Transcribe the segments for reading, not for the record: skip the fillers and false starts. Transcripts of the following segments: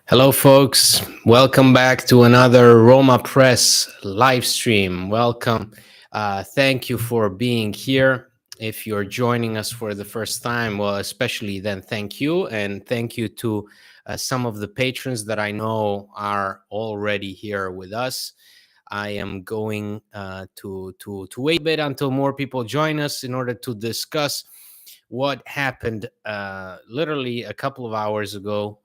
Hello, folks. Welcome back to another Roma Press live stream. Welcome. Thank you for being here. If you're joining us for the first time, well, especially then thank you. And thank you to some of the patrons that I know are already here with us. I am going to wait a bit until more people join us in order to discuss what happened literally a couple of hours ago.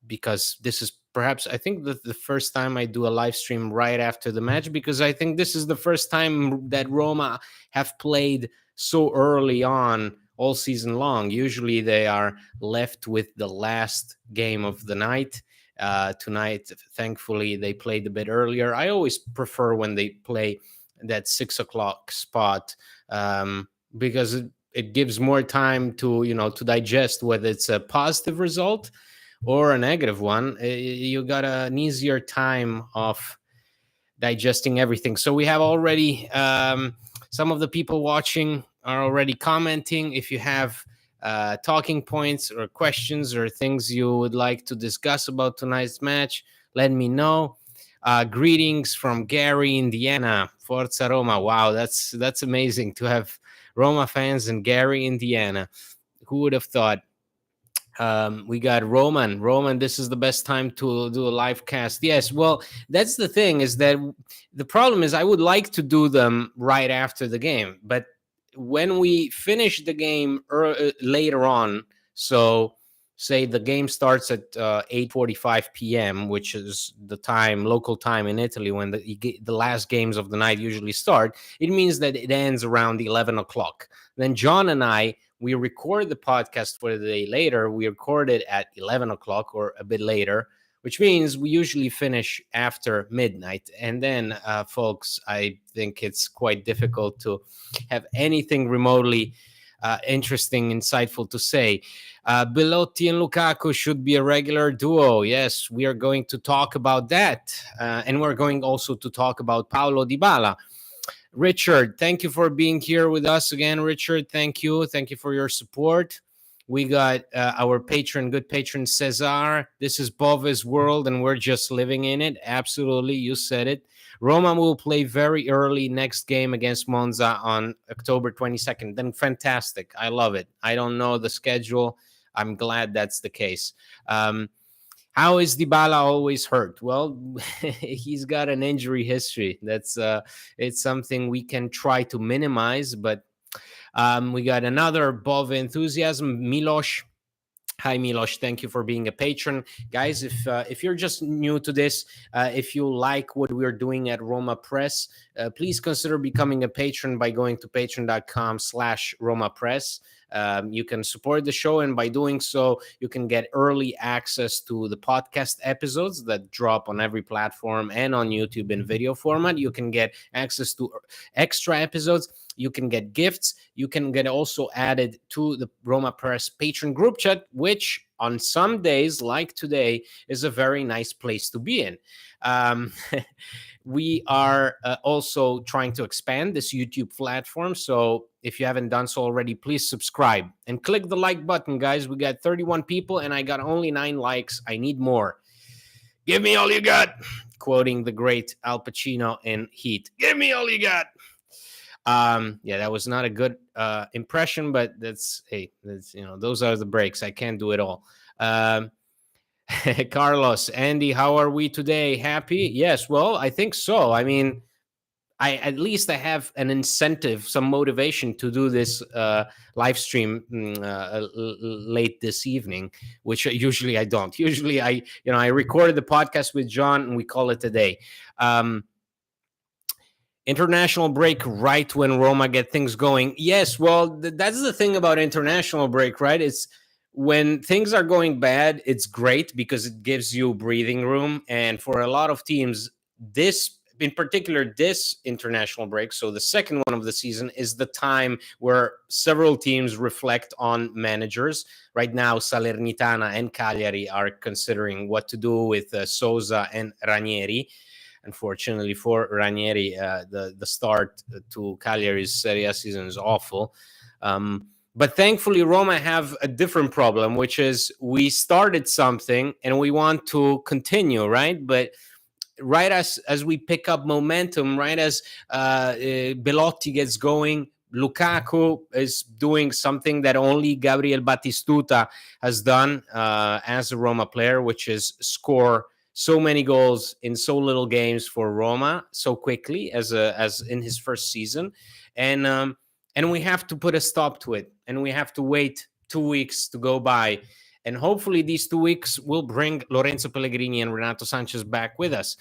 Because this is perhaps I think the first time I do a live stream right after the match, because I think this is the first time that Roma have played so early on all season long. Usually they are left with the last game of the night. Tonight, thankfully, they played a bit earlier. I always prefer when they play that 6 o'clock spot, because it gives more time to digest whether it's a positive result or a negative one. You got an easier time of digesting everything. So we have already some of the people watching are already commenting. If you have talking points or questions or things you would like to discuss about tonight's match, let me know. Greetings from Gary, Indiana. Forza Roma. Wow, that's amazing to have Roma fans in Gary, Indiana. Who would have thought? We got Roman, this is the best time to do a live cast. Yes, well, that's the thing, is that the problem is I would like to do them right after the game, but when we finish the game later on, so say the game starts at 8:45 p.m., which is the time, local time in Italy, when the last games of the night usually start, it means that it ends around 11 o'clock. Then John and I, we record the podcast for the day later. We record it at 11 o'clock or a bit later, which means we usually finish after midnight. And then, folks, I think it's quite difficult to have anything remotely interesting, insightful to say. Belotti and Lukaku should be a regular duo. Yes, we are going to talk about that. And we're going also to talk about Paulo Dybala. Richard, thank you for being here with us again. Richard, thank you. Thank you for your support. We got our patron, good patron Cesar. This is Bove's world, and we're just living in it. Absolutely, you said it. Roma will play very early next game against Monza on October 22nd. Then fantastic. I love it. I don't know the schedule. I'm glad that's the case. How is Dybala always hurt? Well, he's got an injury history. It's something we can try to minimize, but we got another Bove enthusiasm, Milosh. Hi, Milosh. Thank you for being a patron. Guys, if you're just new to this, if you like what we're doing at Roma Press, please consider becoming a patron by going to patreon.com/Roma Press. You can support the show, and by doing so, you can get early access to the podcast episodes that drop on every platform and on YouTube in video format. You can get access to extra episodes. You can get gifts. You can get also added to the Roma Press patron group chat, which on some days, like today, is a very nice place to be in. We are also trying to expand this YouTube platform. So if you haven't done so already, please subscribe and click the like button, guys. We got 31 people and I got only 9 likes. I need more. Give me all you got. Quoting the great Al Pacino in Heat. Give me all you got. Yeah, that was not a good impression, but that's those are the breaks. I can't do it all. Carlos, Andy, how are we today? Happy? Yes, well, I think so. I mean, I have an incentive, some motivation to do this live stream late this evening, which usually I don't. Usually I recorded the podcast with John and we call it a day. International break right when Roma get things going. Yes, well, that's the thing about international break, right? It's when things are going bad, it's great because it gives you breathing room. And for a lot of teams, this in particular, this international break, so the second one of the season, is the time where several teams reflect on managers. Right now, Salernitana and Cagliari are considering what to do with Sousa and Ranieri. Unfortunately for Ranieri, the start to Cagliari's Serie A season is awful. But thankfully, Roma have a different problem, which is we started something and we want to continue, right? But right as we pick up momentum, right as Belotti gets going, Lukaku is doing something that only Gabriel Batistuta has done as a Roma player, which is score so many goals in so little games for Roma so quickly as in his first season, and we have to put a stop to it, and we have to wait 2 weeks to go by. And hopefully these 2 weeks will bring Lorenzo Pellegrini and Renato Sanchez back with us.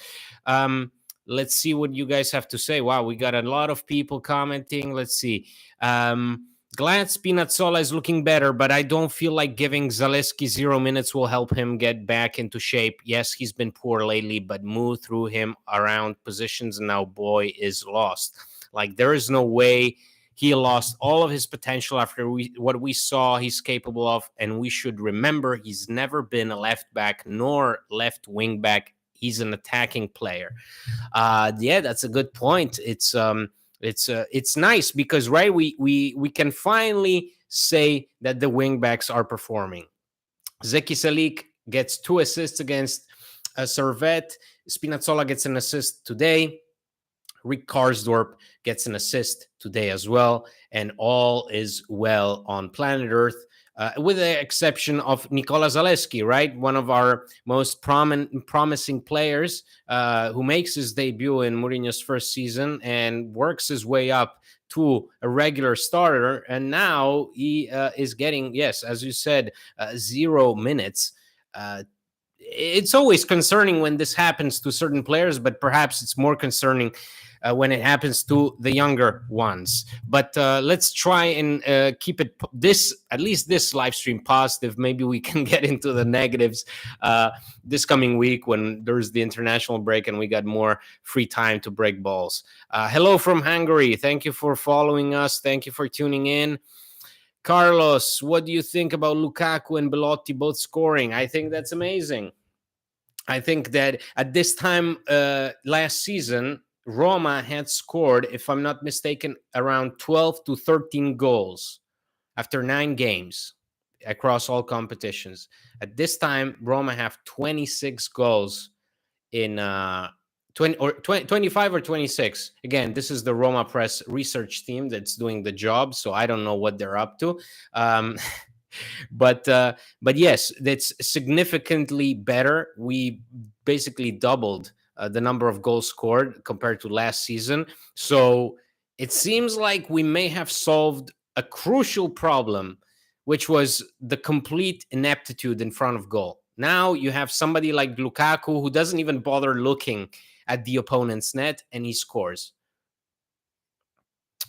Let's see what you guys have to say. Wow, we got a lot of people commenting. Let's see. Glad Spinazzola is looking better, but I don't feel like giving Zalewski 0 minutes will help him get back into shape. Yes, he's been poor lately, but move through him around positions and now boy is lost. Like, there is no way he lost all of his potential after what we saw he's capable of. And we should remember he's never been a left back nor left wing back. He's an attacking player. Yeah, that's a good point. It's nice because, right, we can finally say that the wing backs are performing. Zeki Salik gets 2 assists against Servette. Spinazzola gets an assist today. Rick Karsdorp gets an assist today as well, and all is well on planet Earth, with the exception of Nikola Zalewski, right? One of our most promising players who makes his debut in Mourinho's first season and works his way up to a regular starter. And now he is getting, yes, as you said, 0 minutes. It's always concerning when this happens to certain players, but perhaps it's more concerning when it happens to the younger ones. But let's try and keep it at least this live stream positive. Maybe we can get into the negatives this coming week when there's the international break and we got more free time to break balls. Hello from Hungary. Thank you for following us. Thank you for tuning in. Carlos, what do you think about Lukaku and Belotti both scoring? I think that's amazing. I think that at this time last season, Roma had scored, if I'm not mistaken, around 12 to 13 goals after 9 games across all competitions. At this time, Roma have 26 goals in 25 or 26. Again, this is the Roma Press research team that's doing the job, so I don't know what they're up to. But yes, that's significantly better. We basically doubled the number of goals scored compared to last season. So it seems like we may have solved a crucial problem, which was the complete ineptitude in front of goal. Now you have somebody like Lukaku who doesn't even bother looking at the opponent's net, and he scores.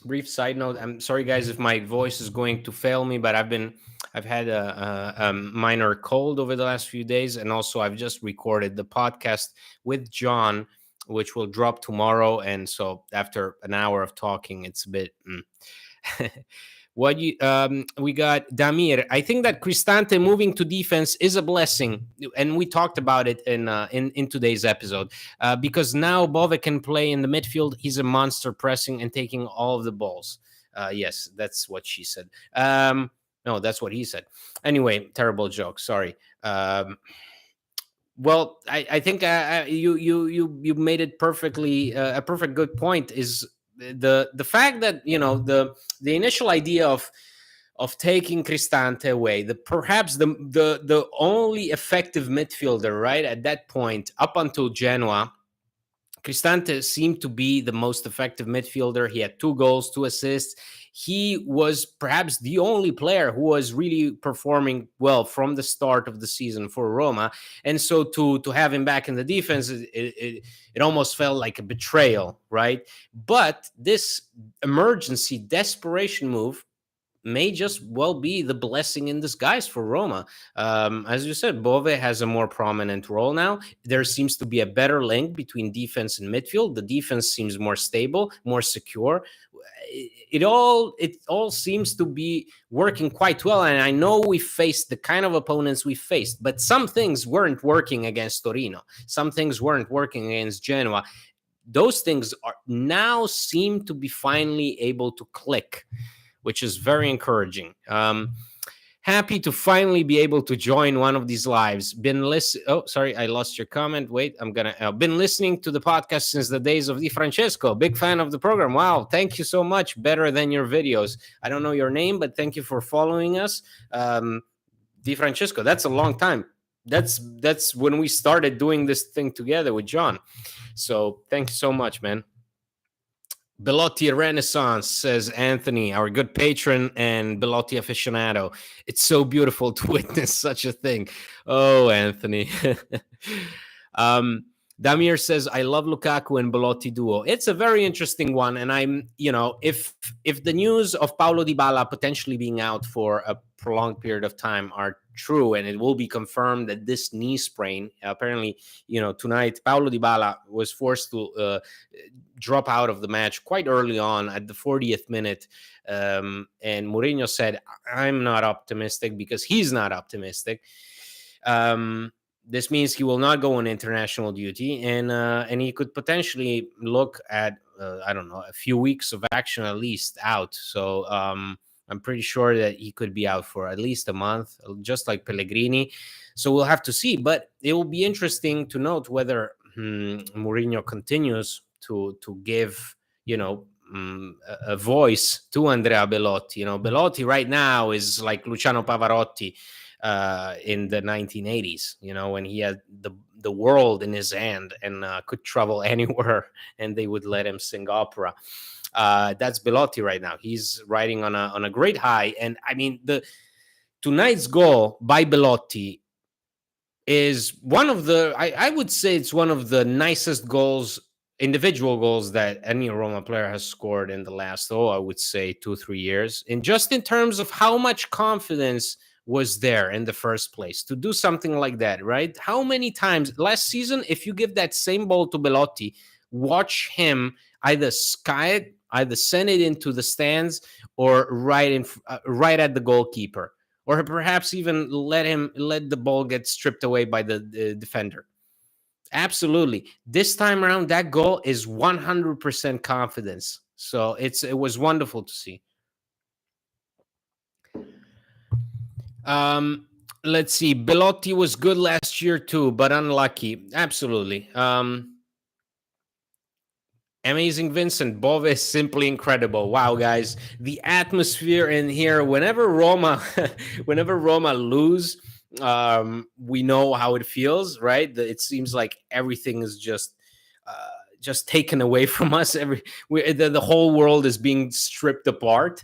Brief side note, I'm sorry guys if my voice is going to fail me, but I've had a minor cold over the last few days, and also I've just recorded the podcast with John, which will drop tomorrow, and so after an hour of talking, it's a bit What we got Damir. I think that Cristante moving to defense is a blessing, and we talked about it in today's episode because now Bove can play in the midfield. He's a monster, pressing and taking all of the balls. Yes, that's what she said. No, that's what he said. Anyway, terrible joke. Sorry. Well, I think you made it perfectly. A perfect good point is the fact that the initial idea of taking Cristante away, perhaps the only effective midfielder, right, at that point up until Genoa. Cristante seemed to be the most effective midfielder. He had 2 goals, 2 assists. He was perhaps the only player who was really performing well from the start of the season for Roma. And so to have him back in the defense, it almost felt like a betrayal, right? But this emergency desperation move may just well be the blessing in disguise for Roma. As you said, Bove has a more prominent role now. There seems to be a better link between defense and midfield. The defense seems more stable, more secure. It all seems to be working quite well. And I know we faced the kind of opponents we faced, but some things weren't working against Torino. Some things weren't working against Genoa. Those things are now seem to be finally able to click. which is very encouraging. Happy to finally be able to join one of these lives. Oh, sorry, I lost your comment. Wait, been listening to the podcast since the days of Di Francesco. Big fan of the program. Wow, thank you so much. Better than your videos. I don't know your name, but thank you for following us. Di Francesco, that's a long time. That's when we started doing this thing together with John. So thank you so much, man. Belotti Renaissance, says Anthony, our good patron and Belotti aficionado. It's so beautiful to witness such a thing. Oh, Anthony. Damir says, I love Lukaku and Belotti duo. It's a very interesting one. And I'm, if the news of Paulo Dybala potentially being out for a prolonged period of time are true, and it will be confirmed that this knee sprain, apparently, tonight, Paulo Dybala was forced to drop out of the match quite early on at the 40th minute. And Mourinho said, I'm not optimistic because he's not optimistic. This means he will not go on international duty, and he could potentially look at, I don't know, a few weeks of action at least out. So I'm pretty sure that he could be out for at least a month, just like Pellegrini. So we'll have to see. But it will be interesting to note whether Mourinho continues to give, a voice to Andrea Belotti. Belotti right now is like Luciano Pavarotti in the 1980s, when he had the world in his hand and could travel anywhere and they would let him sing opera. That's Belotti right now. He's riding on a great high. And I mean, tonight's goal by Belotti is one of the, I would say it's one of the nicest individual goals that any Roma player has scored in the last, I would say 2-3 years. And just in terms of how much confidence was there in the first place to do something like that, right? How many times last season, if you give that same ball to Belotti, watch him either sky it, either send it into the stands, or right at the goalkeeper, or perhaps even let the ball get stripped away by the defender. Absolutely. This time around, that goal is 100% confidence. So it was wonderful to see. Let's see. Belotti was good last year too, but unlucky. Absolutely. Amazing Vincent. Bove is simply incredible. Wow, guys. The atmosphere in here, whenever Roma lose, we know how it feels, right? It seems like everything is just taken away from us. The whole world is being stripped apart,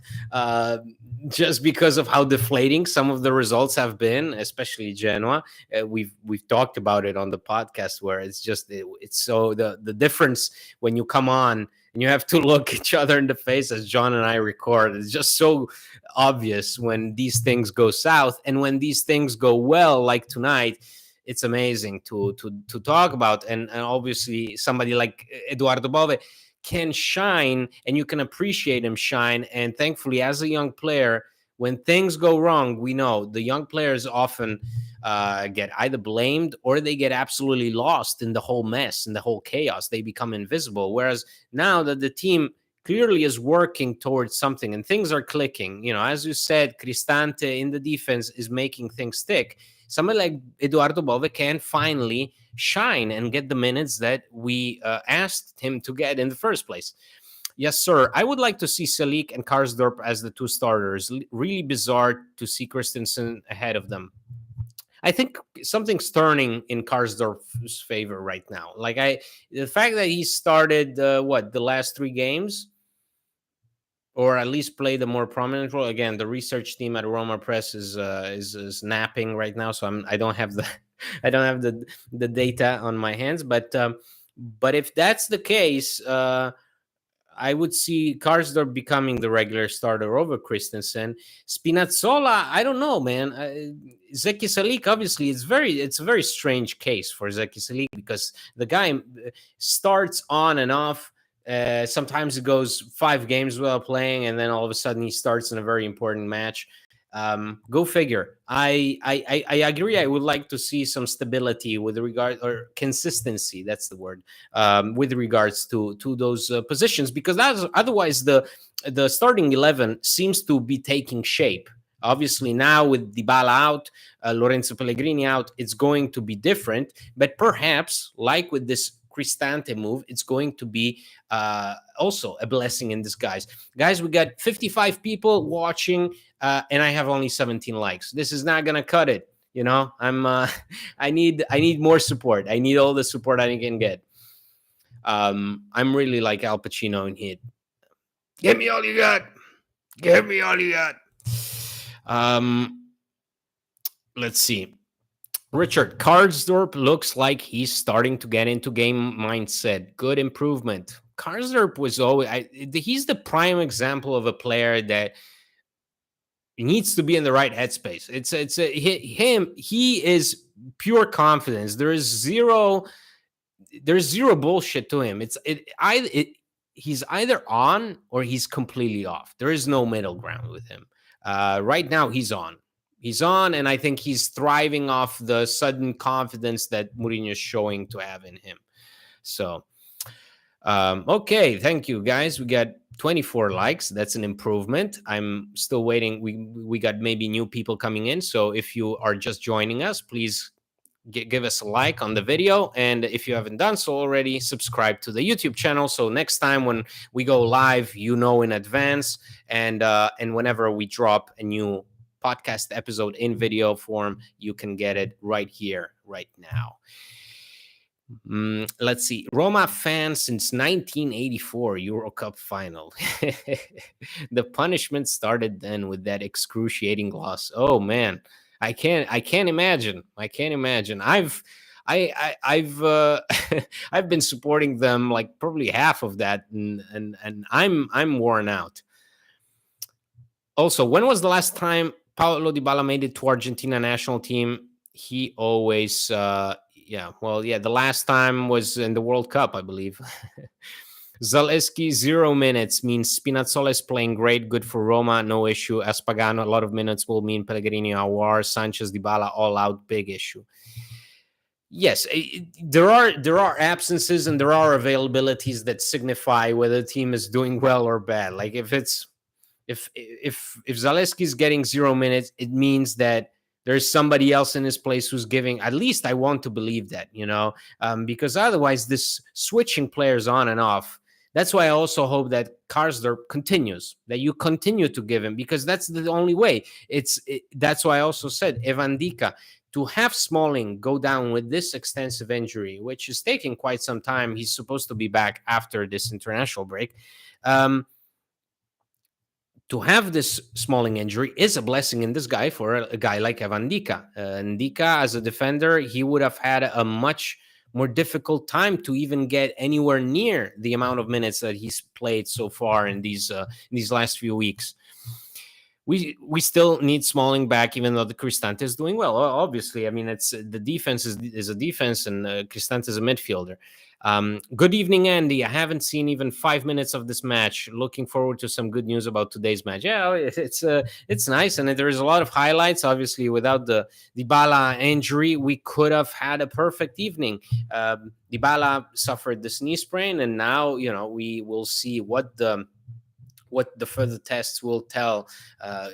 just because of how deflating some of the results have been, especially Genoa. We've talked about it on the podcast, where it's so the difference when you come on and you have to look each other in the face as John and I record. It's just so obvious when these things go south, and when these things go well, like tonight. It's amazing to talk about, and obviously somebody like Eduardo Bove can shine, and you can appreciate him shine. And thankfully, as a young player, when things go wrong, we know the young players often get either blamed or they get absolutely lost in the whole mess, in the whole chaos. They become invisible. Whereas now that the team clearly is working towards something and things are clicking, as you said, Cristante in the defense is making things tick. Somebody like Eduardo Bove can finally shine and get the minutes that we asked him to get in the first place. Yes, sir. I would like to see Salik and Karsdorp as the two starters. Really bizarre to see Christensen ahead of them. I think something's turning in Karsdorp's favor right now. The fact that he started the last 3 games, or at least played a more prominent role. Again, the research team at Roma Press is napping right now, so I don't have the data on my hands. But if that's the case, I would see Karsdorp becoming the regular starter over Christensen. Spinazzola, I don't know, man. Zeki Salik, obviously, it's a very strange case for Zeki Salik, because the guy starts on and off. Sometimes it goes 5 games without playing, and then all of a sudden he starts in a very important match. Go figure. I agree. I would like to see some stability with regard, or consistency. That's the word. With regards to those positions, because that's, otherwise the starting 11 seems to be taking shape. Obviously, now with Dybala out, Lorenzo Pellegrini out, it's going to be different. But perhaps, like with this Cristante move, it's going to be also a blessing in disguise. Guys, we got 55 people watching, and I have only 17 likes. This is not gonna cut it. You know, I need more support. I need all the support I can get. I'm really like Al Pacino in Hit. Give me all you got. Give me all you got. Let's see. Richard, Karsdorp looks like he's starting to get into game mindset. Good improvement. Karsdorp was always, he's the prime example of a player that needs to be in the right headspace. He is pure confidence. There's zero bullshit to him. He's either on or he's completely off. There is no middle ground with him. Right now he's on. He's on, and I think he's thriving off the sudden confidence that Mourinho is showing to have in him. So, okay, thank you, guys. We got 24 likes. That's an improvement. I'm still waiting. We got maybe new people coming in. So if you are just joining us, please give us a like on the video. And if you haven't done so already, subscribe to the YouTube channel. So next time when we go live, you know in advance. And whenever we drop a new podcast episode in video form, you can get it right here, right now. Let's see. Roma fans since 1984 Euro Cup final. The punishment started then with that excruciating loss. Oh man, I can't imagine. I've I've been supporting them like probably half of that, and I'm worn out. Also, when was the last time Paulo Dybala made it to Argentina national team? He always, the last time was in the World Cup, I believe. Zalewski, 0 minutes means Spinazzola is playing great, good for Roma, no issue. Espagano, a lot of minutes will mean Pellegrini, Aouar, Sanchez, Dybala, all out, big issue. Yes, there are absences and there are availabilities that signify whether the team is doing well or bad. Like if Zalewski is getting 0 minutes, it means that there's somebody else in his place who's giving. At least I want to believe that, because otherwise this switching players on and off. That's why I also hope that Karsdorp continues, that you continue to give him, because that's the only way. That's why I also said Evan Dika, to have Smalling go down with this extensive injury, which is taking quite some time. He's supposed to be back after this international break. To have this Smalling injury is a blessing in disguise for a guy like Evan Dika. Dika, as a defender, he would have had a much more difficult time to even get anywhere near the amount of minutes that he's played so far in these last few weeks. We still need Smalling back, even though the Cristante is doing well. Obviously, I mean, it's the defense is a defense, and Cristante is a midfielder. Good evening, Andy. I haven't seen even 5 minutes of this match. Looking forward to some good news about today's match. Yeah, it's nice, and there is a lot of highlights. Obviously, without the Dybala injury, we could have had a perfect evening. Dybala suffered this knee sprain, and now we will see what the further tests will tell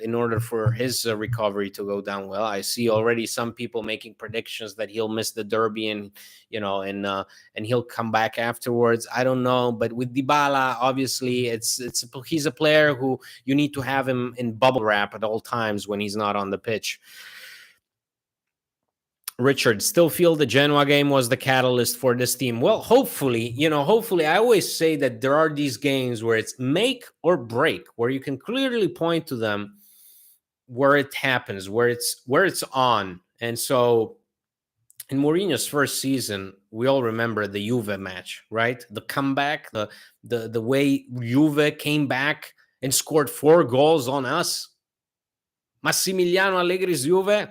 in order for his recovery to go down well. I see already some people making predictions that he'll miss the derby and he'll come back afterwards. I don't know, but with Dybala, obviously he's a player who you need to have him in bubble wrap at all times when he's not on the pitch. Richard, still feel the Genoa game was the catalyst for this team. Well, hopefully, I always say that there are these games where it's make or break, where you can clearly point to them where it happens, where it's on. And so in Mourinho's first season, we all remember the Juve match, right? The comeback, the way Juve came back and scored 4 goals on us. Massimiliano Allegri's Juve.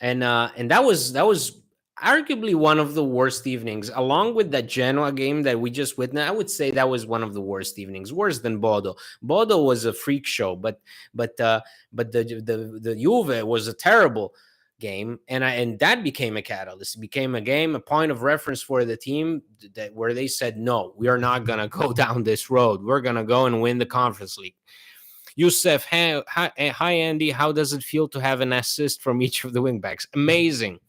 And that was arguably one of the worst evenings, along with that Genoa game that we just witnessed. I would say that was one of the worst evenings, worse than Bodo. Bodo was a freak show, but but the Juve was a terrible game, and that became a catalyst. It became a game, a point of reference for the team that where they said, no, we are not gonna go down this road. We're gonna go and win the Conference League. Youssef, hi Andy. How does it feel to have an assist from each of the wingbacks? Amazing.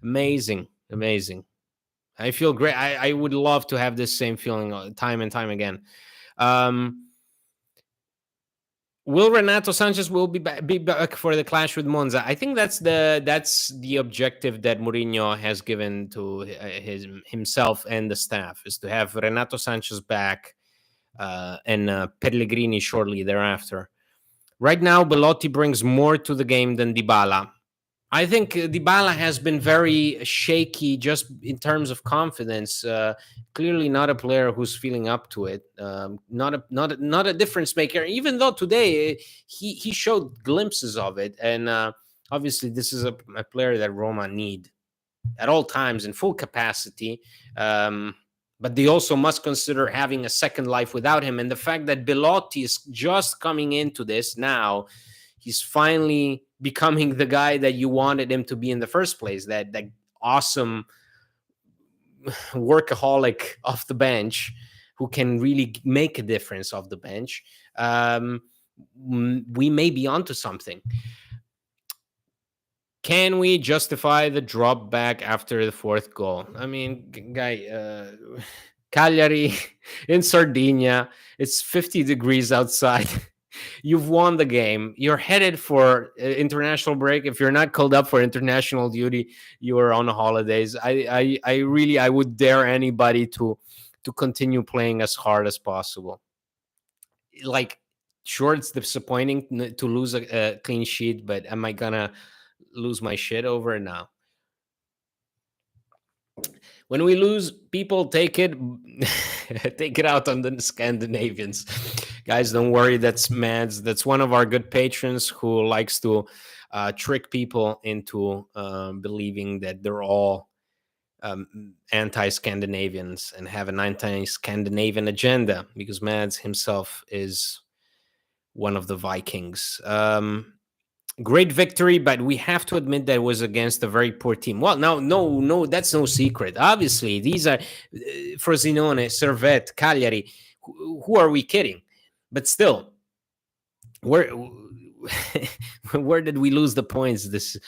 Amazing. I feel great. I would love to have this same feeling time and time again. Will Renato Sanchez will be back for the clash with Monza? I think that's the objective that Mourinho has given to himself and the staff, is to have Renato Sanchez back and Pellegrini shortly thereafter. Right now, Belotti brings more to the game than Dybala. I think Dybala has been very shaky just in terms of confidence. Clearly, not a player who's feeling up to it. Not a difference maker. Even though today he showed glimpses of it, and obviously this is a player that Roma need at all times in full capacity. But they also must consider having a second life without him, and the fact that Belotti is just coming into this now. He's finally becoming the guy that you wanted him to be in the first place, that awesome workaholic off the bench who can really make a difference off the bench. We may be onto something. Can we justify the drop back after the fourth goal? I mean, guy, Cagliari in Sardinia, it's 50 degrees outside. You've won the game. You're headed for international break. If you're not called up for international duty, you are on holidays. I would dare anybody to continue playing as hard as possible. Like, sure, it's disappointing to lose a clean sheet, but am I gonna lose my shit over it now? When we lose, people take it out on the Scandinavians. Guys, don't worry. That's Mads. That's one of our good patrons who likes to trick people into believing that they're all anti-Scandinavians and have an anti-Scandinavian agenda, because Mads himself is one of the Vikings. Great victory, but we have to admit that it was against a very poor team. Well, no, that's no secret. Obviously, these are Frosinone, Servette, Cagliari. Who are we kidding? But still, where did we lose the points this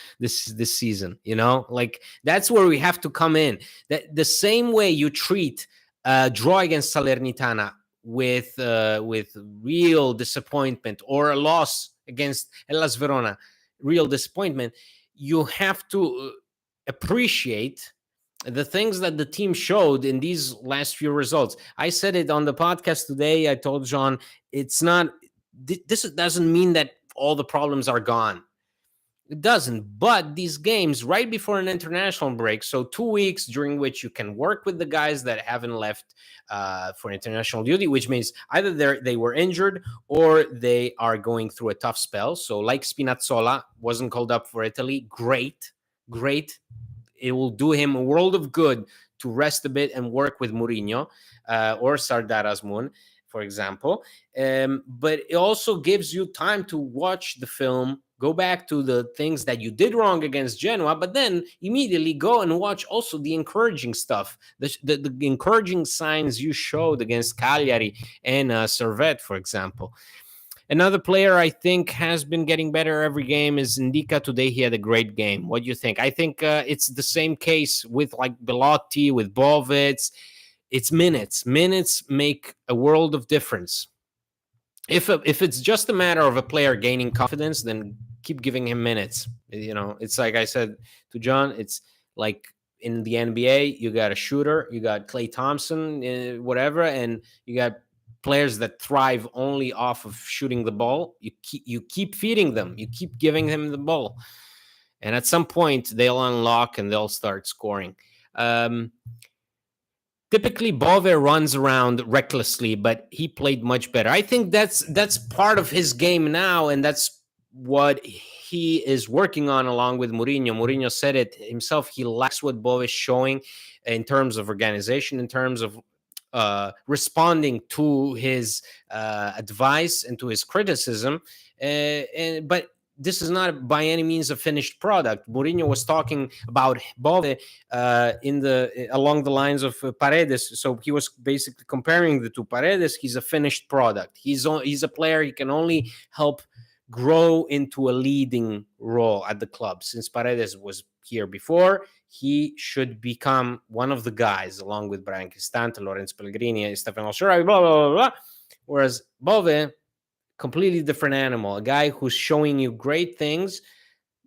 season? You know, like, that's where we have to come in. That the same way you treat draw against Salernitana with real disappointment, or a loss against Hellas Verona, real disappointment, you have to appreciate the things that the team showed in these last few results. I said it on the podcast today. I told John, it's not, this doesn't mean that all the problems are gone. It doesn't. But these games right before an international break, so 2 weeks during which you can work with the guys that haven't left for international duty, which means either they were injured or they are going through a tough spell. So like Spinazzola wasn't called up for Italy. Great. It will do him a world of good to rest a bit and work with Mourinho or Sardar Azmoun, for example. But it also gives you time to watch the film, go back to the things that you did wrong against Genoa, but then immediately go and watch also the encouraging stuff, the encouraging signs you showed against Cagliari and Servette, for example. Another player I think has been getting better every game is Ndika. Today he had a great game. What do you think? I think it's the same case with like Belotti, with Bovitz. It's minutes. Minutes make a world of difference. If it's just a matter of a player gaining confidence, then keep giving him minutes. You know, it's like I said to John, it's like in the NBA, you got a shooter, you got Klay Thompson, whatever, and you got players that thrive only off of shooting the ball. You keep feeding them, you keep giving them the ball, and at some point they'll unlock and they'll start scoring. Typically, Bove runs around recklessly, but he played much better. I think that's part of his game now, and that's what he is working on along with Mourinho. Mourinho said it himself. He likes what Bove is showing in terms of organization, in terms of responding to his advice and to his criticism. But this is not by any means a finished product. Mourinho was talking about Bove along the lines of Paredes. So he was basically comparing the two. Paredes, he's a finished product. He's a player. He can only help grow into a leading role at the club. Since Paredes was here before, he should become one of the guys, along with Brian Cristante, Lorenzo Pellegrini, Stefano Sciarra, blah, blah, blah, blah. Whereas Bove, completely different animal, a guy who's showing you great things,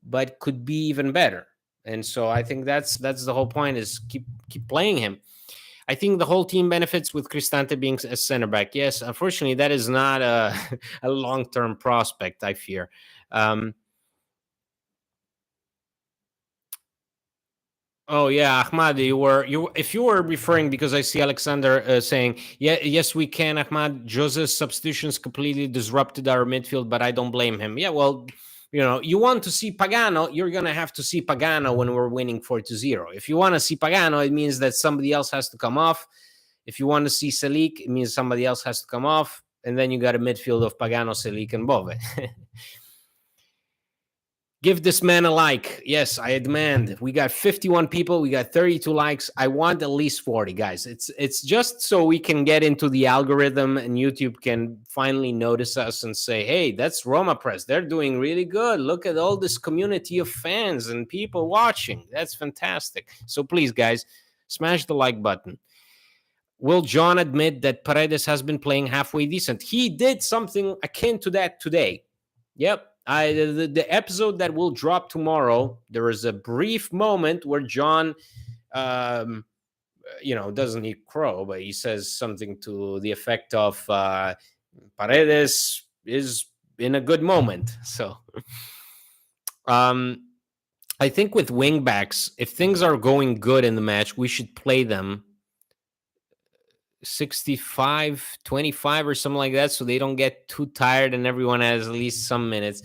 but could be even better. And so I think that's the whole point, is keep playing him. I think the whole team benefits with Cristante being a center back. Yes, unfortunately, that is not a long-term prospect, I fear. Oh yeah, Ahmad, if you were referring, because I see Alexander saying, yeah, yes, we can, Ahmad. Jose's substitutions completely disrupted our midfield, but I don't blame him. Yeah, well, you want to see Pagano, you're going to have to see Pagano when we're winning 4-0. If you want to see Pagano, it means that somebody else has to come off. If you want to see Selic, it means somebody else has to come off. And then you got a midfield of Pagano, Selic, and Bove. Give this man a like. Yes, I demand. We got 51 people. We got 32 likes. I want at least 40, guys. It's just so we can get into the algorithm and YouTube can finally notice us and say, hey, that's Roma Press. They're doing really good. Look at all this community of fans and people watching. That's fantastic. So please, guys, smash the like button. Will John admit that Paredes has been playing halfway decent? He did something akin to that today. Yep. The episode that will drop tomorrow, there is a brief moment where John, doesn't he crow, but he says something to the effect of Paredes is in a good moment. So I think with wing backs, if things are going good in the match, we should play them 65-25 or something like that, so they don't get too tired and everyone has at least some minutes.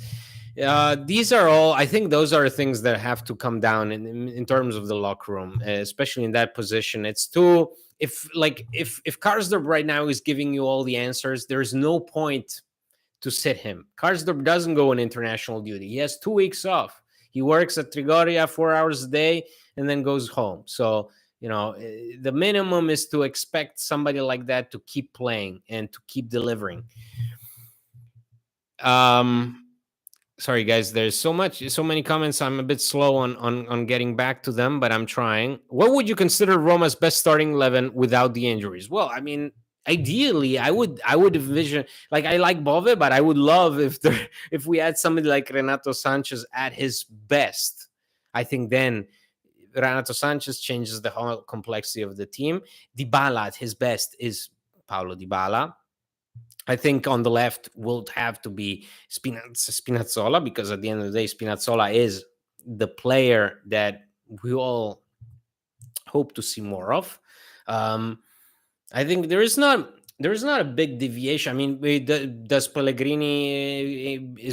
These are all, I think those are things that have to come down in terms of the locker room, especially in that position. It's too, if Karsdorp right now is giving you all the answers, there's no point to sit him. Karsdorp doesn't go on international duty. He has 2 weeks off. He works at Trigoria 4 hours a day and then goes home. So the minimum is to expect somebody like that to keep playing and to keep delivering. Sorry, guys, there's so many comments. I'm a bit slow on getting back to them, but I'm trying. What would you consider Roma's best starting 11 without the injuries? Well, I mean, ideally, I would envision, like, I like Bove, but I would love if we had somebody like Renato Sanchez at his best. I think then Renato Sanchez changes the whole complexity of the team. Dybala at his best is Paulo Dybala. I think on the left will have to be Spinazzola, because at the end of the day, Spinazzola is the player that we all hope to see more of. I think there is not a big deviation. I mean, is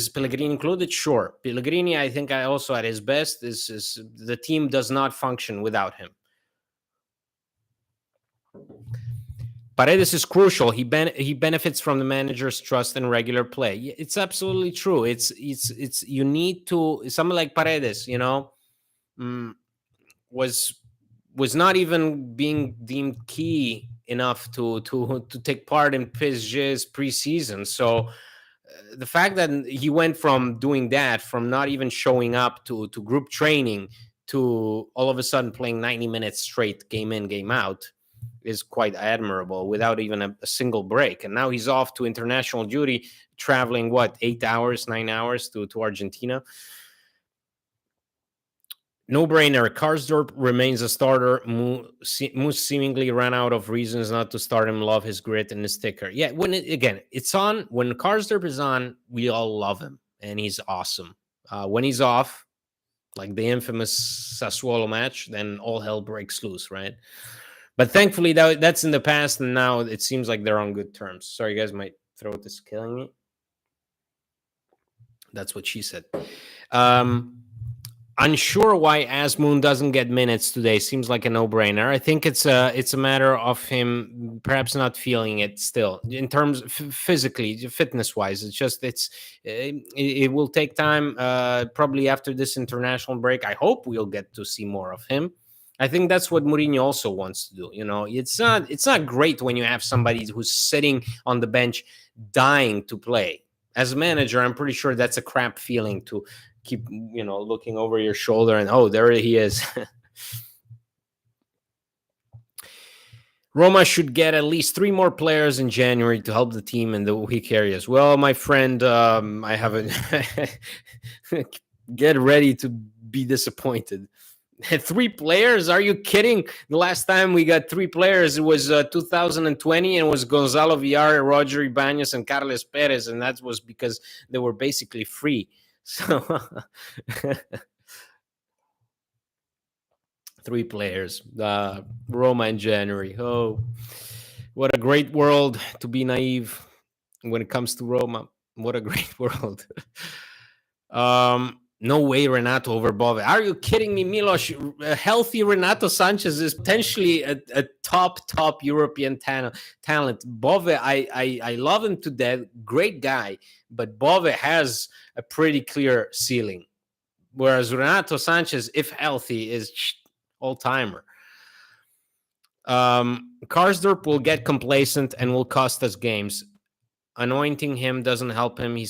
Pellegrini included? Sure. Pellegrini, I think, also at his best is the team does not function without him. Paredes is crucial. He benefits from the manager's trust and regular play. It's absolutely true. It's you need to, someone like Paredes, was not even being deemed key enough to take part in PSG's preseason. So the fact that he went from doing that, from not even showing up to group training, to all of a sudden playing 90 minutes straight, game in, game out, is quite admirable without even a single break. And now he's off to international duty, traveling 9 hours to Argentina. No brainer. Karsdorp remains a starter. Moose seemingly ran out of reasons not to start him. Love his grit and his sticker. Yeah, it's on. When Karsdorp is on, we all love him, and he's awesome. When he's off, like the infamous Sassuolo match, then all hell breaks loose, right? But thankfully, that's in the past, and now it seems like they're on good terms. Sorry, guys, my throat is killing me. That's what she said. Unsure why Asmoon doesn't get minutes today. Seems like a no-brainer. I think it's a matter of him perhaps not feeling it still in terms of physically, fitness-wise. It's just it will take time. Probably after this international break, I hope we'll get to see more of him. I think that's what Mourinho also wants to do. It's not great when you have somebody who's sitting on the bench dying to play. As a manager, I'm pretty sure that's a crap feeling to keep looking over your shoulder and there he is. Roma should get at least 3 more players in January to help the team in the weak areas. Well, my friend, I haven't. Get ready to be disappointed. 3 players? Are you kidding? The last time we got 3 players, it was 2020, and it was Gonzalo Villar, Roger Ibanez, and Carles Perez, and that was because they were basically free. So 3 players. Roma in January. Oh, what a great world to be naive when it comes to Roma. What a great world. No way Renato over Bove. Are you kidding me, Milos? A healthy Renato Sanchez is potentially a top European talent. Bove, I love him to death. Great guy. But Bove has a pretty clear ceiling. Whereas Renato Sanchez, if healthy, is all-timer. Karsdorp will get complacent and will cost us games. Anointing him doesn't help him. He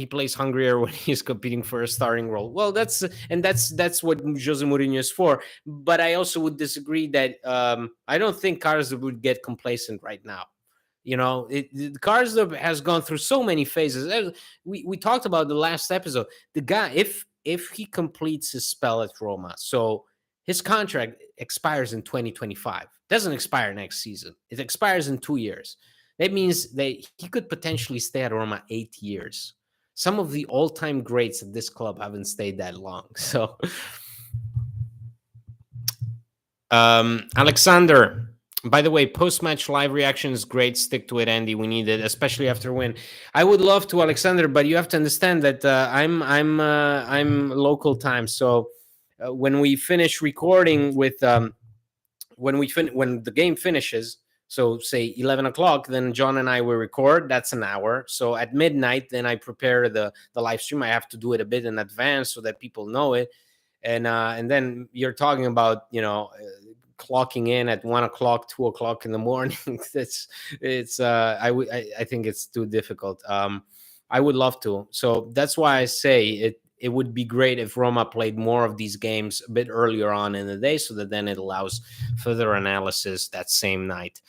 plays hungrier when he's competing for a starting role. Well, that's what Jose Mourinho is for. But I also would disagree that I don't think Karsdorp would get complacent right now. Karsdorp has gone through so many phases. We talked about the last episode. The guy, if he completes his spell at Roma, so his contract expires in 2025. Doesn't expire next season. It expires in 2 years. That means that he could potentially stay at Roma 8 years. Some of the all-time greats at this club haven't stayed that long. So, Alexander, by the way, post-match live reaction is great. Stick to it, Andy. We need it, especially after a win. I would love to, Alexander, but you have to understand that I'm local time. So when we finish recording with when the game finishes. So say 11 o'clock, then John and I will record. That's an hour. So at midnight, then I prepare the live stream. I have to do it a bit in advance so that people know it. And then you're talking about, clocking in at 1 o'clock, 2 o'clock in the morning. I think it's too difficult. I would love to. So that's why I say it would be great if Roma played more of these games a bit earlier on in the day so that then it allows further analysis that same night.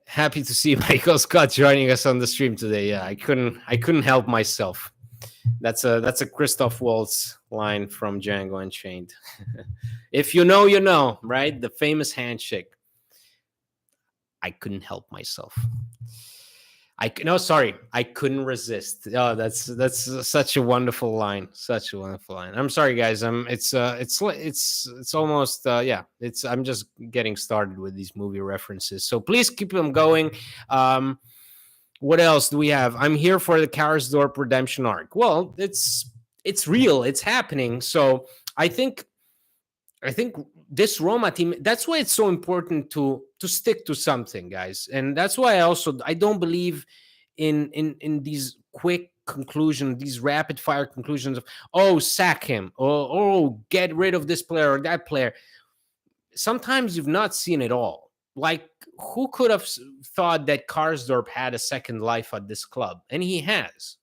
Happy to see Michael Scott joining us on the stream today. Yeah, I couldn't help myself. That's a Christoph Waltz line from Django Unchained. If you know, you know, right? The famous handshake. I couldn't help myself. I couldn't resist. Oh, that's such a wonderful line. Such a wonderful line. I'm sorry, guys. It's almost I'm just getting started with these movie references. So please keep them going. What else do we have? I'm here for the Karsdorp redemption arc. Well, it's real. It's happening. So I think this Roma team, that's why it's so important to stick to something, guys. And that's why I don't believe in these quick conclusions, these rapid fire conclusions of, sack him, or get rid of this player or that player. Sometimes you've not seen it all. Like, who could have thought that Karsdorp had a second life at this club? And he has.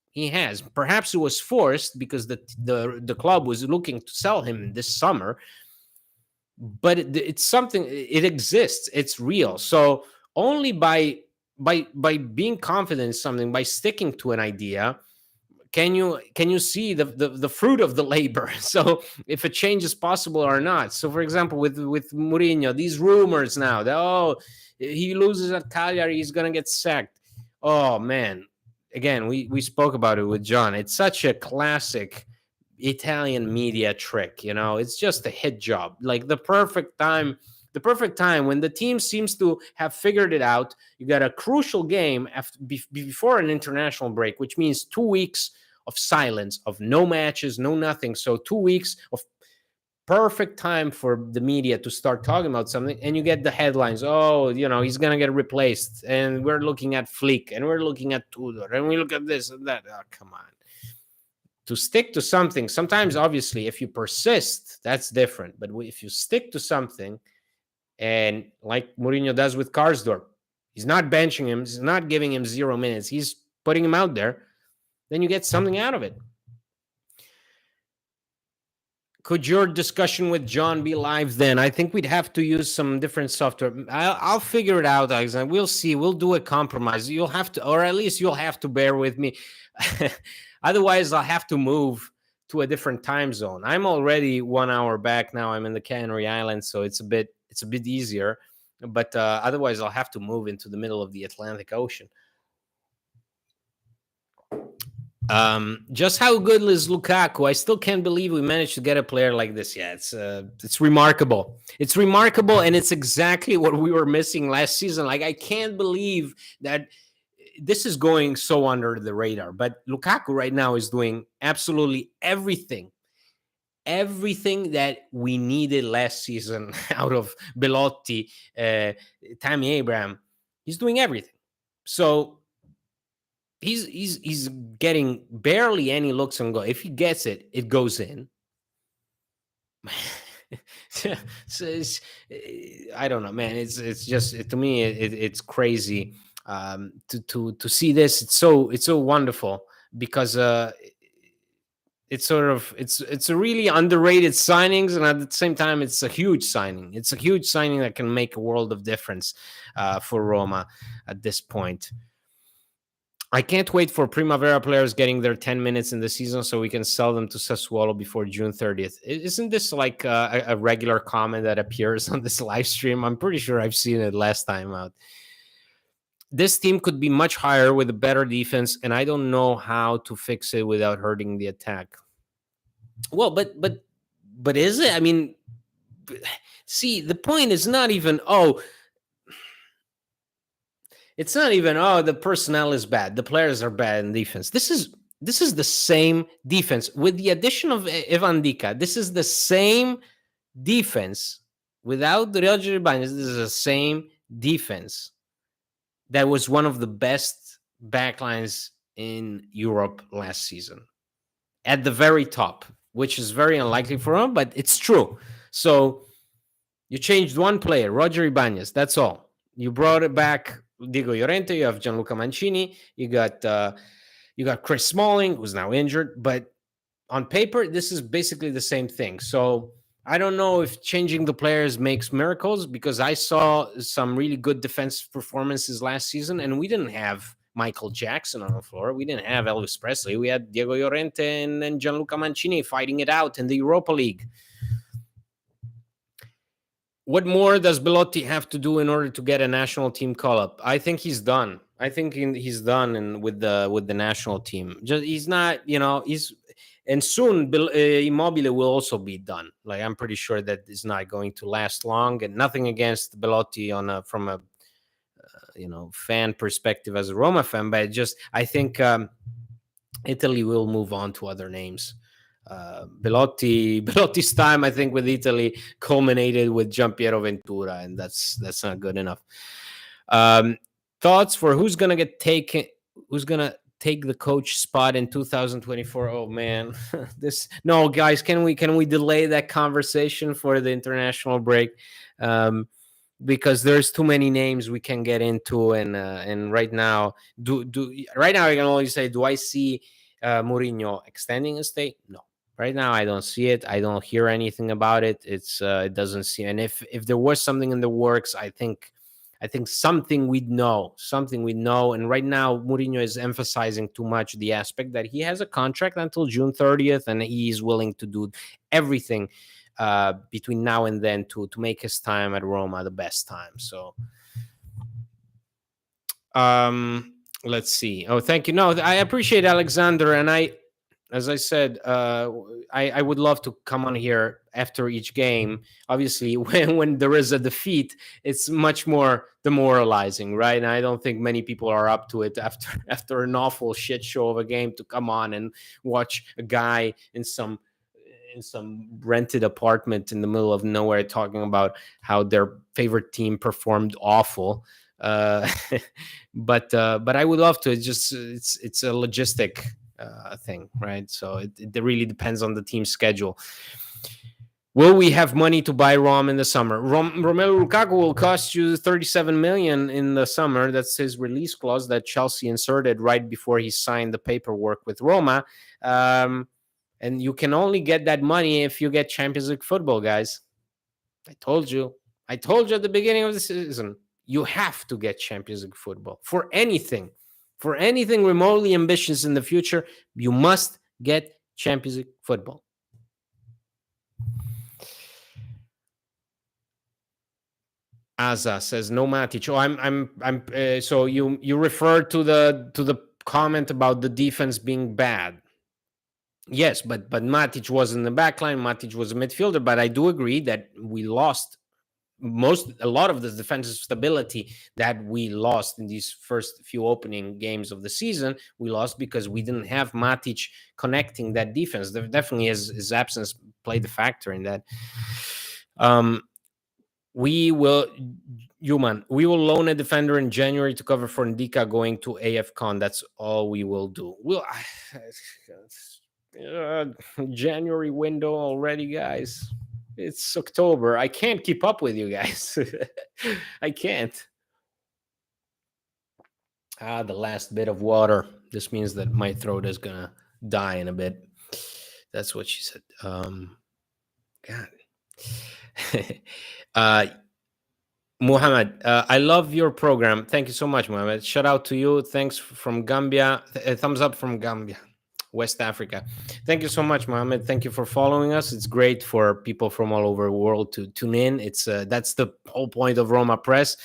Perhaps it was forced because the club was looking to sell him this summer. But it's something, it exists, it's real. So only by being confident in something, by sticking to an idea, can you see the fruit of the labor. So if a change is possible or not. So for example, with Mourinho, these rumors now that he loses at Cagliari, he's gonna get sacked. Oh man, again, we spoke about it with John. It's such a classic Italian media trick, it's just a hit job. Like the perfect time when the team seems to have figured it out. You got a crucial game before an international break, which means 2 weeks of silence, of no matches, no nothing. So 2 weeks of perfect time for the media to start talking about something, and you get the headlines. Oh, he's gonna get replaced, and we're looking at Flick, and we're looking at Tudor, and we look at this and that. Oh, come on. To stick to something, sometimes obviously if you persist, that's different. But if you stick to something, and like Mourinho does with Karsdorp, he's not benching him, he's not giving him 0 minutes, he's putting him out there, then you get something out of it. Could your discussion with John be live then? I think we'd have to use some different software. I'll figure it out, Alexander. We'll see. We'll do a compromise. You'll have to, or at least you'll have to bear with me. Otherwise, I'll have to move to a different time zone. I'm already 1 hour back now. I'm in the Canary Islands, so it's a bit easier. But otherwise, I'll have to move into the middle of the Atlantic Ocean. Just how good is Lukaku? I still can't believe we managed to get a player like this. Yeah, it's remarkable. It's remarkable, and it's exactly what we were missing last season. Like, I can't believe that this is going so under the radar. But Lukaku right now is doing absolutely everything that we needed last season out of Belotti, Tammy Abraham. He's doing everything. So he's getting barely any looks on goal. If he gets it, it goes in. So I don't know, man. It's just, to me, it's crazy to see this. It's so wonderful because it's a really underrated signings, and at the same time, it's a huge signing. It's a huge signing that can make a world of difference for Roma at this point. I can't wait for Primavera players getting their 10 minutes in the season so we can sell them to Sassuolo before June 30th. Isn't this like a regular comment that appears on this live stream? I'm pretty sure I've seen it last time out. This team could be much higher with a better defense, and I don't know how to fix it without hurting the attack. Well, but is it? I mean, see, the point is not even, it's not even, the personnel is bad, the players are bad in defense. This is the same defense with the addition of Evan Dika. This is the same defense without Roger Ibanez. This is the same defense that was one of the best backlines in Europe last season, at the very top, which is very unlikely for him, but it's true. So you changed one player, Roger Ibanez. That's all. You brought it back, Diego Llorente. You have Gianluca Mancini. You got Chris Smalling, who's now injured. But on paper, this is basically the same thing. So I don't know if changing the players makes miracles, because I saw some really good defensive performances last season, and we didn't have Michael Jackson on the floor. We didn't have Elvis Presley. We had Diego Llorente and Gianluca Mancini fighting it out in the Europa League. What more does Belotti have to do in order to get a national team call-up? I think he's done. I think he's done with the national team. He's not, and soon Immobile will also be done. Like, I'm pretty sure that is not going to last long. And nothing against Belotti from a fan perspective as a Roma fan, but I think Italy will move on to other names. Belotti's time, I think, with Italy culminated with Gianpiero Ventura, and that's not good enough. Thoughts for who's gonna take the coach spot in 2024? Oh man, no, guys, can we delay that conversation for the international break? Because there's too many names we can get into, and right now, I can only say, do I see Mourinho extending his stay? No. Right now, I don't see it. I don't hear anything about it. It doesn't seem. And if there was something in the works, I think something we'd know. And right now, Mourinho is emphasizing too much the aspect that he has a contract until June 30th, and he is willing to do everything between now and then to make his time at Roma the best time. So, let's see. Oh, thank you. No, I appreciate Alexander, and as I said, I would love to come on here after each game. Obviously, when there is a defeat, it's much more demoralizing, right? And I don't think many people are up to it after an awful shit show of a game to come on and watch a guy in some rented apartment in the middle of nowhere talking about how their favorite team performed awful. But I would love to. It's a logistic thing, right? So it really depends on the team's schedule. Will we have money to buy Rom in the summer? Romelu Lukaku will cost you 37 million in the summer. That's his release clause that Chelsea inserted right before he signed the paperwork with Roma. And you can only get that money if you get Champions League football, guys. I told you at the beginning of the season, you have to get Champions League football for anything remotely ambitious in the future. You must get Champions League football. Aza says no Matic. Oh, so you refer to the comment about the defense being bad. Yes, but Matic was in the back line. Matic was a midfielder. But I do agree that we lost a lot of the defensive stability that we lost in these first few opening games of the season. We lost because we didn't have Matic connecting that defense. Definitely his absence played a factor in that. We will loan a defender in January to cover for Ndika going to AFCON. That's all we will do. January window already, guys. It's October. I can't keep up with you guys. I can't. The last bit of water. This means that my throat is gonna die in a bit. That's what she said. God. Muhammad, I love your program. Thank you so much, Muhammad. Shout out to you. Thanks from Gambia. Thumbs up from Gambia, West Africa. Thank you so much, Mohammed. Thank you for following us. It's great for people from all over the world to tune in. It's that's the whole point of Roma Press.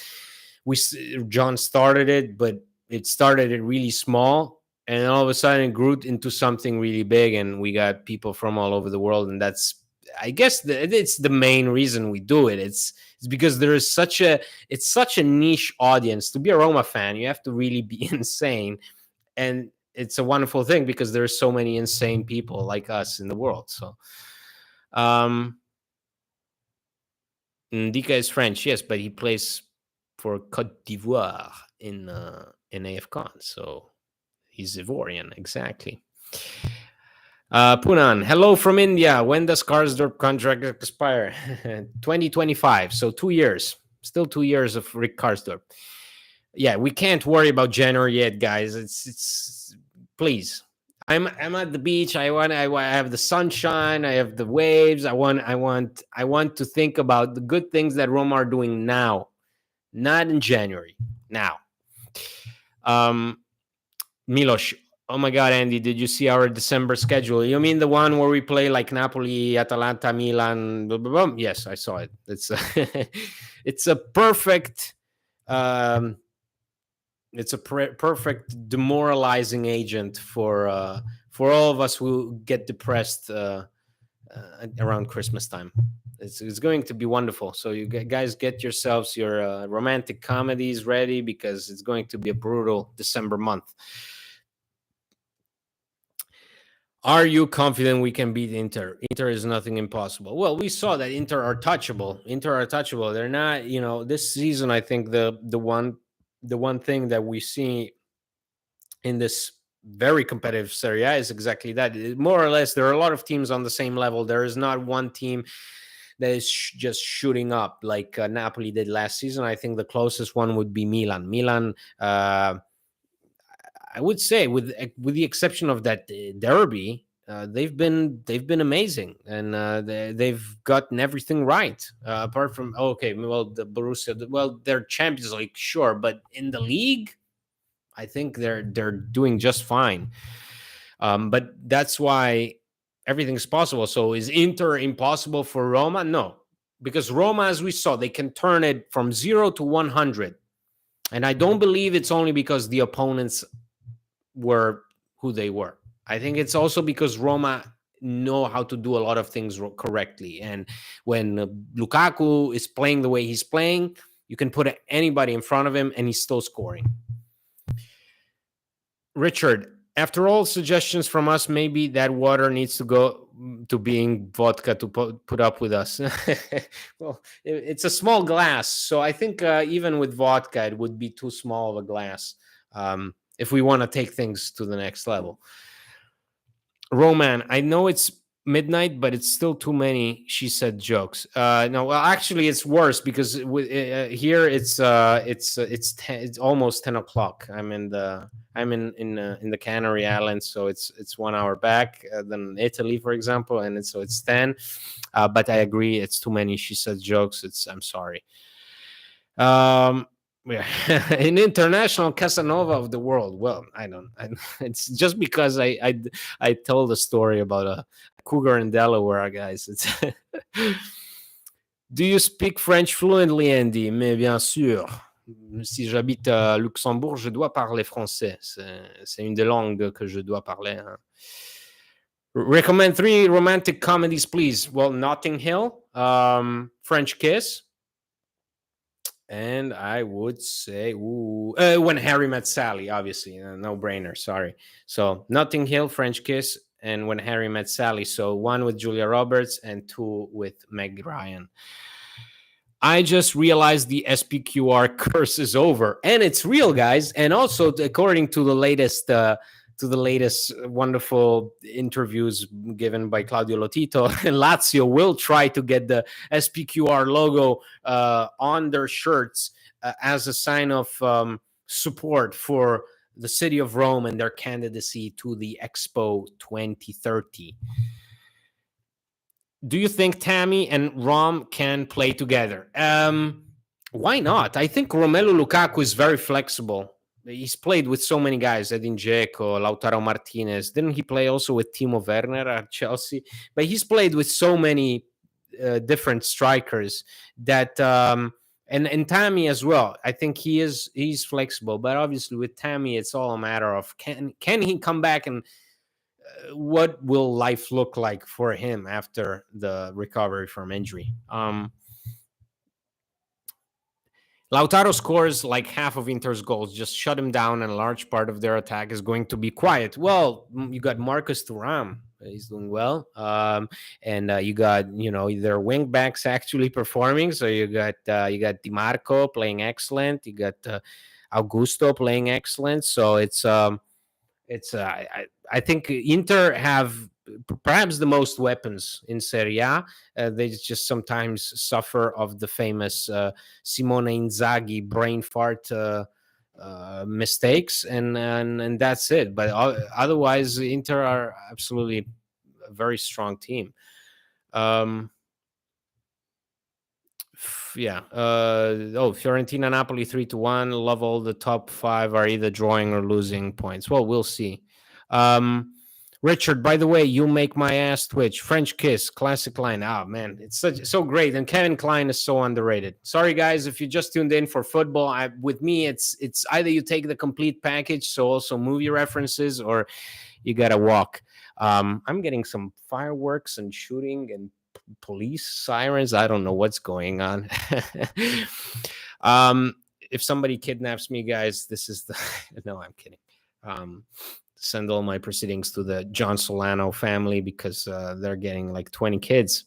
John started it, but it started it really small, and all of a sudden it grew into something really big, and we got people from all over the world, and that's, I guess, it's the main reason we do it. It's because there is such a niche audience. To be a Roma fan, you have to really be insane, and it's a wonderful thing because there's so many insane people like us in the world. So, Ndika is French, yes, but he plays for Côte d'Ivoire in AFCON, so he's Ivorian, exactly. Punan, hello from India. When does Karsdorp contract expire? 2025, so 2 years. Still 2 years of Rick Karsdorp. Yeah, we can't worry about January yet, guys. It's please. I'm at the beach. I have the sunshine. I have the waves. I want to think about the good things that Roma are doing now, not in January. Now, Milos. Oh my God, Andy, did you see our December schedule? You mean the one where we play like Napoli, Atalanta, Milan? Blah, blah, blah? Yes, I saw it. It's it's a perfect perfect demoralizing agent for all of us who get depressed around Christmas time. It's going to be wonderful. So you guys get yourselves your romantic comedies ready, because it's going to be a brutal December month. Are you confident we can beat Inter? Inter is nothing impossible. Well, we saw that Inter are touchable. They're not, this season, I think the one thing that we see in this very competitive Serie A is exactly that. More or less, there are a lot of teams on the same level. There is not one team that is just shooting up like Napoli did last season. I think the closest one would be Milan. Milan, I would say, with the exception of that derby, they've been amazing, and they've gotten everything right. Apart from the Borussia, they're Champions League, sure, but in the league, I think they're doing just fine. But that's why everything's possible. So is Inter impossible for Roma? No, because Roma, as we saw, they can turn it from 0 to 100, and I don't believe it's only because the opponents were who they were. I think it's also because Roma know how to do a lot of things correctly. And when Lukaku is playing the way he's playing, you can put anybody in front of him and he's still scoring. Richard, after all suggestions from us, maybe that water needs to go to being vodka to put up with us. Well, it's a small glass, so I think even with vodka, it would be too small of a glass if we want to take things to the next level. Roman, I know it's midnight, but it's still too many she said jokes. No, well, actually, it's worse because here it's almost 10 o'clock. I'm in the Canary Islands, so it's 1 hour back than Italy, for example, and so it's 10. But I agree, it's too many she said jokes. I'm sorry. An international Casanova of the world. Well, it's just because I told a story about a cougar in Delaware, guys. It's Do you speak French fluently, Andy? Mais bien sûr. Si j'habite à Luxembourg, je dois parler français. C'est une des langues que je dois parler. Hein. Recommend 3 romantic comedies, please. Well, Notting Hill, French Kiss, and I would say When Harry Met Sally, obviously. No brainer, sorry. So Notting Hill, French Kiss, and When Harry Met Sally. So 1 with Julia Roberts and 2 with Meg Ryan. I just realized the SPQR curse is over, and it's real, guys. And also, according to the latest wonderful interviews given by Claudio Lotito, Lazio will try to get the SPQR logo on their shirts as a sign of support for the city of Rome and their candidacy to the Expo 2030. Do you think Tammy and Rom can play together? Why not? I think Romelu Lukaku is very flexible. He's played with so many guys, Edin Dzeko, Lautaro Martinez. Didn't he play also with Timo Werner at Chelsea? But he's played with so many different strikers that and Tammy as well. I think he's flexible. But obviously with Tammy, it's all a matter of can he come back and what will life look like for him after the recovery from injury? Lautaro scores like half of Inter's goals, just shut him down, and a large part of their attack is going to be quiet. Well, you got Marcus Thuram. He's doing well. And you got, their wing backs actually performing. So you got Di Marco playing excellent. You got Augusto playing excellent. So I think Inter have perhaps the most weapons in Serie A. They just sometimes suffer of the famous Simone Inzaghi brain fart mistakes, and that's it. But otherwise, Inter are absolutely a very strong team. Fiorentina Napoli 3-1. Love all the top 5 are either drawing or losing points. Well, we'll see. Richard, by the way, you make my ass twitch. French Kiss, classic line. Oh man, it's so great. And Kevin Kline is so underrated. Sorry guys, if you just tuned in for football, with me it's either you take the complete package, so also movie references, or you gotta walk. I'm getting some fireworks and shooting and police sirens. I don't know what's going on. If somebody kidnaps me, guys, this is the no, I'm kidding. Send all my proceedings to the John Solano family because they're getting like 20 kids.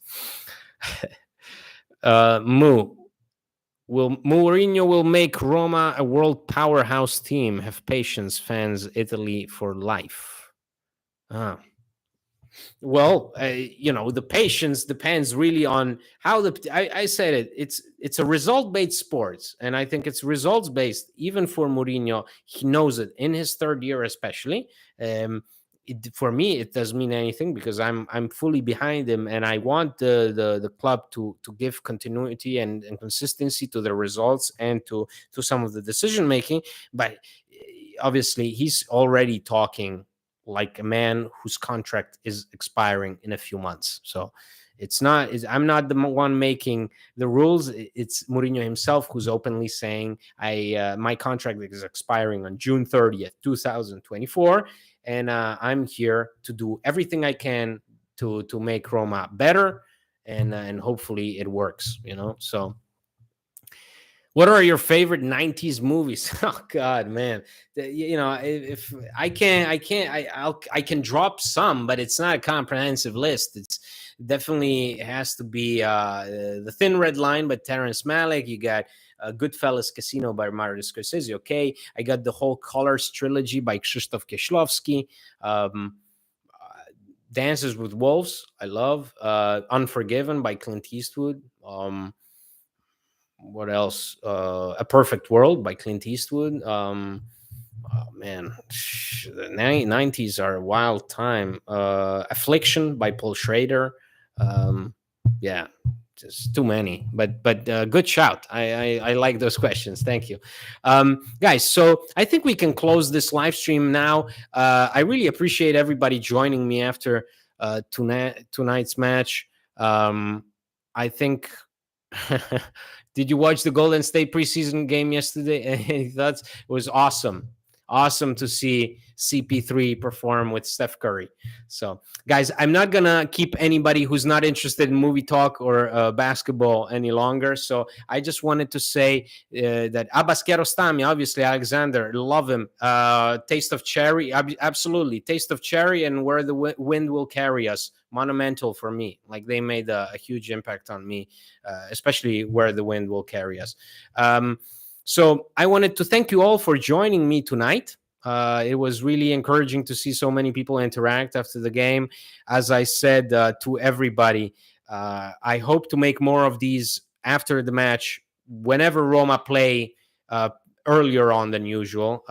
Mourinho will make Roma a world powerhouse team. Have patience, fans. Italy for life. Well, the patience depends really on how I said it. It's a result-based sports, and I think it's results-based. Even for Mourinho, he knows it in his 3rd year, especially. For me, it doesn't mean anything because I'm fully behind him, and I want the club to give continuity and consistency to the results and to some of the decision making. But obviously, he's already talking like a man whose contract is expiring in a few months. So I'm not the one making the rules. It's Mourinho himself who's openly saying my contract is expiring on June 30th, 2024. and I'm here to do everything I can to make Roma better, and hopefully it works. So what are your favorite 90s movies? Oh God, man. If I can drop some, but it's not a comprehensive list. It's definitely has to be The Thin Red Line by Terrence Malick. You got Goodfellas Casino by Martin Scorsese. Okay, I got the whole Colors trilogy by Krzysztof Kieślowski. um, Dances with Wolves, I love. Unforgiven by Clint Eastwood. What else? A Perfect World by Clint Eastwood. Oh man, the 90s are a wild time. Affliction by Paul Schrader. Yeah, just too many. But good shout. I like those questions. Thank you, guys. So I think we can close this live stream now. I really appreciate everybody joining me after tonight's match. I think. Did you watch the Golden State preseason game yesterday? Any thoughts? It was awesome. Awesome to see CP3 perform with Steph Curry. So, guys, I'm not going to keep anybody who's not interested in movie talk or basketball any longer. So, I just wanted to say that Abbas Kiarostami, obviously, Alexander, love him. Taste of Cherry, absolutely. Taste of Cherry and Where the Wind Will Carry Us. Monumental for me. Like, they made a huge impact on me, especially Where the Wind Will Carry Us. So I wanted to thank you all for joining me tonight. It was really encouraging to see so many people interact after the game. As I said to everybody, I hope to make more of these after the match whenever Roma play earlier on than usual.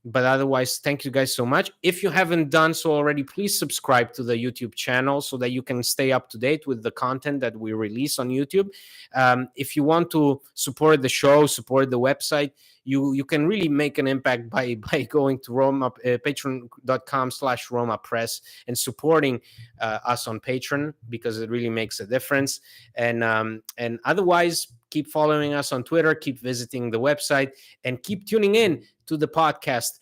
But otherwise, thank you guys so much. If you haven't done so already, please subscribe to the YouTube channel so that you can stay up to date with the content that we release on YouTube. If you want to support the show, support the website, you can really make an impact by going to patreon.com/Roma Press and supporting us on Patreon, because it really makes a difference. And otherwise, keep following us on Twitter, keep visiting the website, and keep tuning in to the podcast.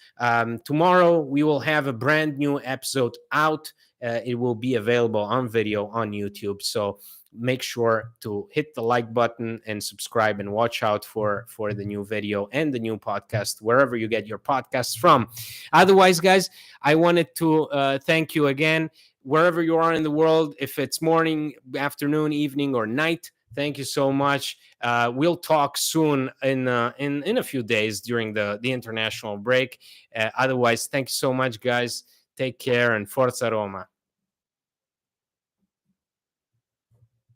Tomorrow, we will have a brand new episode out. It will be available on video on YouTube. So make sure to hit the like button and subscribe, and watch out for the new video and the new podcast, wherever you get your podcasts from. Otherwise, guys, I wanted to thank you again, wherever you are in the world, if it's morning, afternoon, evening, or night. Thank you so much. We'll talk soon in a few days during the international break. Otherwise, thank you so much, guys. Take care, and Forza Roma.